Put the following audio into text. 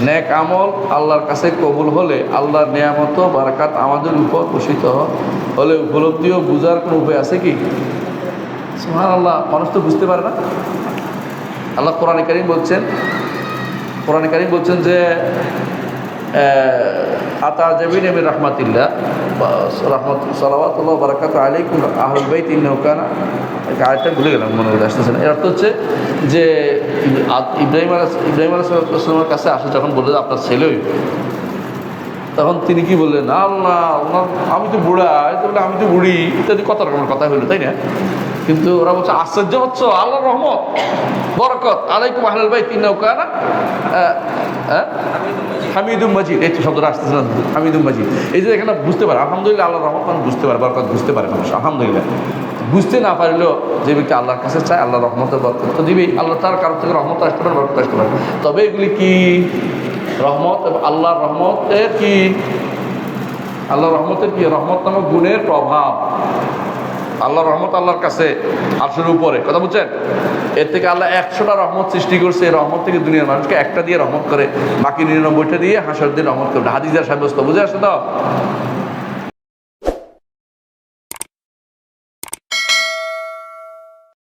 নেক আমল আল্লাহর কাছে কবুল হলে আল্লাহর নেয়ামত বারাকাত আমাদের উপর বর্ষিত হলে উপলব্ধি ও বুঝার কোনো উপায় আছে কি? সুবহানাল্লাহ, মানুষ তো বুঝতে পারে না। আল্লাহ কোরআনে কারীম বলছেন যে আতাজাবিন মির রাহমাতিল্লাহ সালাওয়াতুল্লাহ বারাকাতু আলাইকুম আহলুল বাইত ইন্নাহু কানা, আয়াতটা ভুলে গেলাম, মনে আসতেছে না। এর অর্থ হচ্ছে যে ইব্রাহিম আলাইহিস সালামের কাছে আসে যখন বললেন আপনার ছেলে হইবে, তখন তিনি কি বললেন? আল্লাহ আমি তো বুড়া, আমি তো বুড়ি, ইত্যাদি কত রকমের কথা হইলো, তাই না? কিন্তু ওরা বলছে আশ্চর্য হচ্ছ, আল্লাহর রহমত বরকত আলাইকুম আহলুল বাইত ইন্নাহু কানা হামিদুম মাজিদ, এই তো শব্দটা আসতেছে না, হামিদুম মাজিদ। এই যে এখানে বুঝতে পারে আলহামদুলিল্লাহ, আল্লাহর রহমত মানুষ বুঝতে পারে, বরকত বুঝতে পারে মানুষ, আলহামদুলিল্লাহ। বুঝতে না পারলেও যে ব্যক্তি আল্লাহর কাছে চায় আল্লাহ রহমতের বরকত তো দিবেই, আল্লাহ তার কারোর থেকে রহমত আসতে পারে, বরকত আসতে পারে। তবে এগুলি কি রহমত? আল্লাহর রহমতের কি? আল্লাহর রহমতের কি? রহমত নামক গুণের প্রভাব। আল্লাহর রহমত আল্লাহর কাছে আরশের উপরে, কথা বুঝছেন? এর থেকে আল্লাহ 100টা রহমত সৃষ্টি করছে। এই রহমত থেকে দুনিয়ার মানুষকে একটা দিয়ে রহমত করে, বাকি 99টা দিয়ে হাসর দিন রহমত করবে। হাদিসের সাব্যস্ত, বুঝে আসে তো?